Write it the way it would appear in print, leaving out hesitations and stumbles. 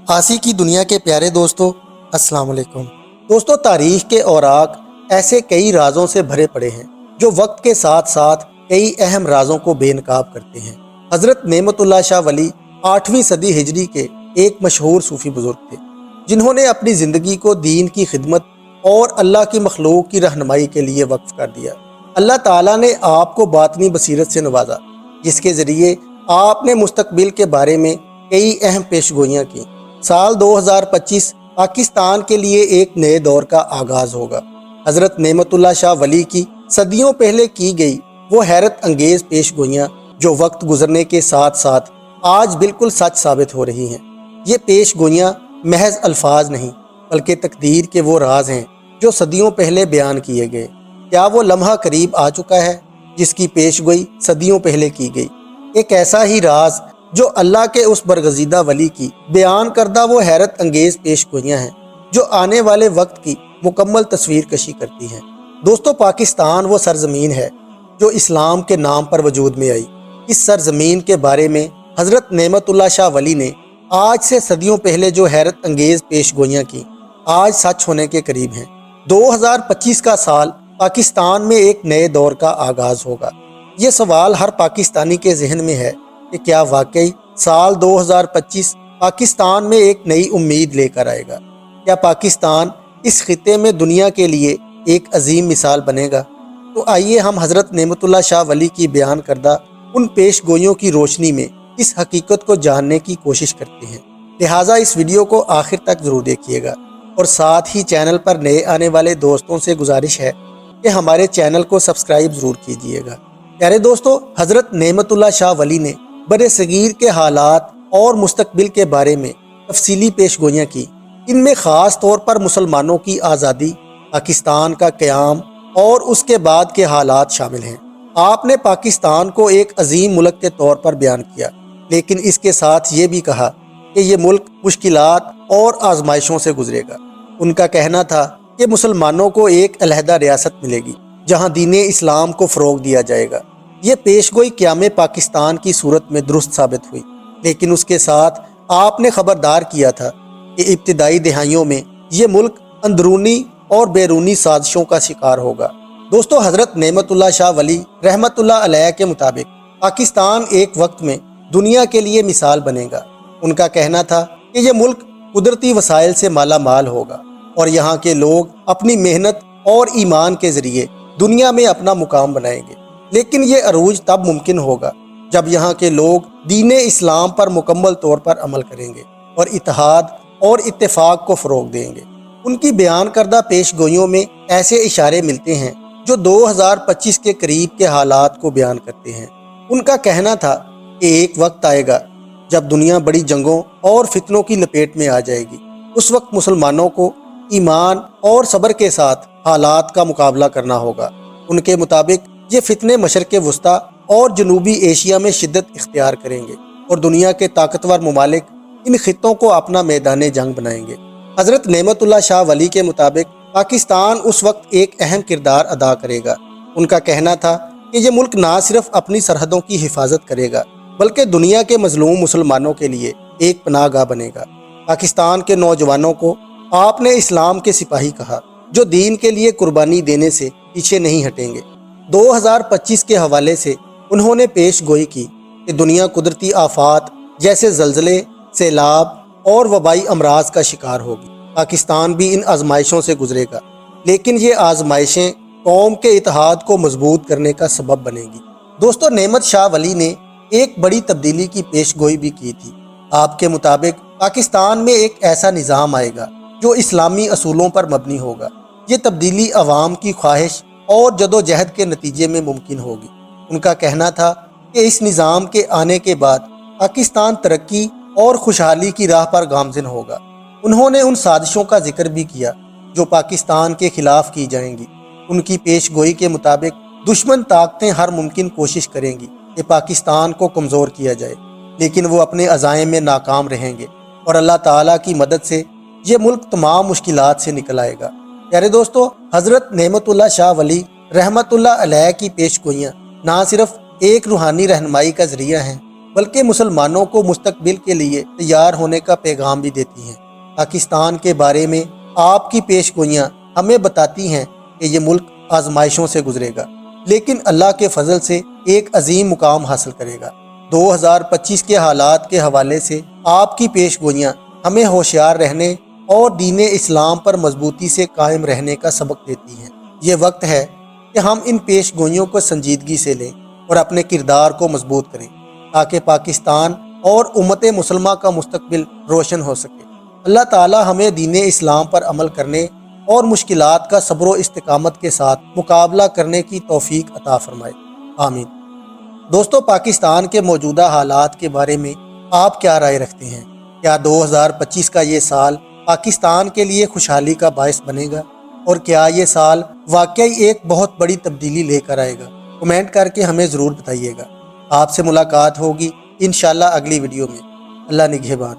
آسی کی دنیا کے پیارے دوستو، السلام علیکم۔ دوستو، تاریخ کے اوراق ایسے کئی رازوں سے بھرے پڑے ہیں جو وقت کے ساتھ ساتھ کئی اہم رازوں کو بے نقاب کرتے ہیں۔ حضرت نعمت اللہ شاہ ولی 8ویں صدی ہجری کے ایک مشہور صوفی بزرگ تھے، جنہوں نے اپنی زندگی کو دین کی خدمت اور اللہ کی مخلوق کی رہنمائی کے لیے وقف کر دیا۔ اللہ تعالیٰ نے آپ کو باطنی بصیرت سے نوازا، جس کے ذریعے آپ نے مستقبل کے بارے میں کئی اہم پیشگوئیاں کی۔ سال 2025 پاکستان کے لیے ایک نئے دور کا آغاز ہوگا۔ حضرت نعمت اللہ شاہ ولی کی صدیوں پہلے کی گئی وہ حیرت انگیز پیشگوئیاں جو وقت گزرنے کے ساتھ ساتھ آج بالکل سچ ثابت ہو رہی ہیں۔ یہ پیشگوئیاں محض الفاظ نہیں بلکہ تقدیر کے وہ راز ہیں جو صدیوں پہلے بیان کیے گئے۔ کیا وہ لمحہ قریب آ چکا ہے جس کی پیشگوئی صدیوں پہلے کی گئی؟ ایک ایسا ہی راز جو اللہ کے اس برگزیدہ ولی کی بیان کردہ وہ حیرت انگیز پیشگوئیاں ہیں جو آنے والے وقت کی مکمل تصویر کشی کرتی ہیں۔ دوستو، پاکستان وہ سرزمین ہے جو اسلام کے نام پر وجود میں آئی۔ اس سرزمین کے بارے میں حضرت نعمت اللہ شاہ ولی نے آج سے صدیوں پہلے جو حیرت انگیز پیشگوئیاں کی آج سچ ہونے کے قریب ہیں۔ 2025 کا سال پاکستان میں ایک نئے دور کا آغاز ہوگا۔ یہ سوال ہر پاکستانی کے ذہن میں ہے کہ کیا واقعی سال 2025 پاکستان میں ایک نئی امید لے کر آئے گا؟ کیا پاکستان اس خطے میں دنیا کے لیے ایک عظیم مثال بنے گا؟ تو آئیے ہم حضرت نعمت اللہ شاہ ولی کی بیان کردہ ان پیش گوئیوں کی روشنی میں اس حقیقت کو جاننے کی کوشش کرتے ہیں۔ لہٰذا اس ویڈیو کو آخر تک ضرور دیکھیے گا، اور ساتھ ہی چینل پر نئے آنے والے دوستوں سے گزارش ہے کہ ہمارے چینل کو سبسکرائب ضرور کیجیے گا۔ پیارے دوستو، حضرت نعمت اللہ شاہ ولی نے برِ صغیر کے حالات اور مستقبل کے بارے میں تفصیلی پیشگوئیاں کی۔ ان میں خاص طور پر مسلمانوں کی آزادی، پاکستان کا قیام اور اس کے بعد کے حالات شامل ہیں۔ آپ نے پاکستان کو ایک عظیم ملک کے طور پر بیان کیا، لیکن اس کے ساتھ یہ بھی کہا کہ یہ ملک مشکلات اور آزمائشوں سے گزرے گا۔ ان کا کہنا تھا کہ مسلمانوں کو ایک علیحدہ ریاست ملے گی جہاں دین اسلام کو فروغ دیا جائے گا۔ یہ پیشگوئی قیام پاکستان کی صورت میں درست ثابت ہوئی، لیکن اس کے ساتھ آپ نے خبردار کیا تھا کہ ابتدائی دہائیوں میں یہ ملک اندرونی اور بیرونی سازشوں کا شکار ہوگا۔ دوستو، حضرت نعمت اللہ شاہ ولی رحمت اللہ علیہ کے مطابق پاکستان ایک وقت میں دنیا کے لیے مثال بنے گا۔ ان کا کہنا تھا کہ یہ ملک قدرتی وسائل سے مالا مال ہوگا اور یہاں کے لوگ اپنی محنت اور ایمان کے ذریعے دنیا میں اپنا مقام بنائیں گے۔ لیکن یہ عروج تب ممکن ہوگا جب یہاں کے لوگ دین اسلام پر مکمل طور پر عمل کریں گے اور اتحاد اور اتفاق کو فروغ دیں گے۔ ان کی بیان کردہ پیش گوئیوں میں ایسے اشارے ملتے ہیں جو 2025 کے قریب کے حالات کو بیان کرتے ہیں۔ ان کا کہنا تھا کہ ایک وقت آئے گا جب دنیا بڑی جنگوں اور فتنوں کی لپیٹ میں آ جائے گی۔ اس وقت مسلمانوں کو ایمان اور صبر کے ساتھ حالات کا مقابلہ کرنا ہوگا۔ ان کے مطابق یہ فتنے مشرق وسطیٰ اور جنوبی ایشیا میں شدت اختیار کریں گے اور دنیا کے طاقتور ممالک ان خطوں کو اپنا میدان جنگ بنائیں گے۔ حضرت نعمت اللہ شاہ ولی کے مطابق پاکستان اس وقت ایک اہم کردار ادا کرے گا۔ ان کا کہنا تھا کہ یہ ملک نہ صرف اپنی سرحدوں کی حفاظت کرے گا بلکہ دنیا کے مظلوم مسلمانوں کے لیے ایک پناہ گاہ بنے گا۔ پاکستان کے نوجوانوں کو آپ نے اسلام کے سپاہی کہا جو دین کے لیے قربانی دینے سے پیچھے نہیں ہٹیں گے۔ 2025 کے حوالے سے انہوں نے پیش گوئی کی کہ دنیا قدرتی آفات جیسے زلزلے، سیلاب اور وبائی امراض کا شکار ہوگی۔ پاکستان بھی ان آزمائشوں سے گزرے گا، لیکن یہ آزمائشیں قوم کے اتحاد کو مضبوط کرنے کا سبب بنے گی۔ دوستو، نعمت شاہ ولی نے ایک بڑی تبدیلی کی پیش گوئی بھی کی تھی۔ آپ کے مطابق پاکستان میں ایک ایسا نظام آئے گا جو اسلامی اصولوں پر مبنی ہوگا۔ یہ تبدیلی عوام کی خواہش اور جدوجہد کے نتیجے میں ممکن ہوگی۔ ان کا کہنا تھا کہ اس نظام کے آنے کے بعد پاکستان ترقی اور خوشحالی کی راہ پر گامزن ہوگا۔ انہوں نے ان سازشوں کا ذکر بھی کیا جو پاکستان کے خلاف کی جائیں گی۔ ان کی پیش گوئی کے مطابق دشمن طاقتیں ہر ممکن کوشش کریں گی کہ پاکستان کو کمزور کیا جائے، لیکن وہ اپنے عزائم میں ناکام رہیں گے اور اللہ تعالیٰ کی مدد سے یہ ملک تمام مشکلات سے نکل آئے گا۔ پیارے دوستو، حضرت نعمت اللہ شاہ ولی رحمت اللہ علیہ کی پیش گوئیاں نہ صرف ایک روحانی رہنمائی کا ذریعہ ہیں بلکہ مسلمانوں کو مستقبل کے لیے تیار ہونے کا پیغام بھی دیتی ہیں۔ پاکستان کے بارے میں آپ کی پیش گوئیاں ہمیں بتاتی ہیں کہ یہ ملک آزمائشوں سے گزرے گا، لیکن اللہ کے فضل سے ایک عظیم مقام حاصل کرے گا۔ 2025 کے حالات کے حوالے سے آپ کی پیش گوئیاں ہمیں ہوشیار رہنے اور دین اسلام پر مضبوطی سے قائم رہنے کا سبق دیتی ہیں۔ یہ وقت ہے کہ ہم ان پیش گوئیوں کو سنجیدگی سے لیں اور اپنے کردار کو مضبوط کریں تاکہ پاکستان اور امت مسلمہ کا مستقبل روشن ہو سکے۔ اللہ تعالی ہمیں دین اسلام پر عمل کرنے اور مشکلات کا صبر و استقامت کے ساتھ مقابلہ کرنے کی توفیق عطا فرمائے، آمین۔ دوستو، پاکستان کے موجودہ حالات کے بارے میں آپ کیا رائے رکھتے ہیں؟ کیا 2025 کا یہ سال پاکستان کے لیے خوشحالی کا باعث بنے گا؟ اور کیا یہ سال واقعی ایک بہت بڑی تبدیلی لے کر آئے گا؟ کمنٹ کر کے ہمیں ضرور بتائیے گا۔ آپ سے ملاقات ہوگی انشاءاللہ اگلی ویڈیو میں۔ اللہ نگہبان۔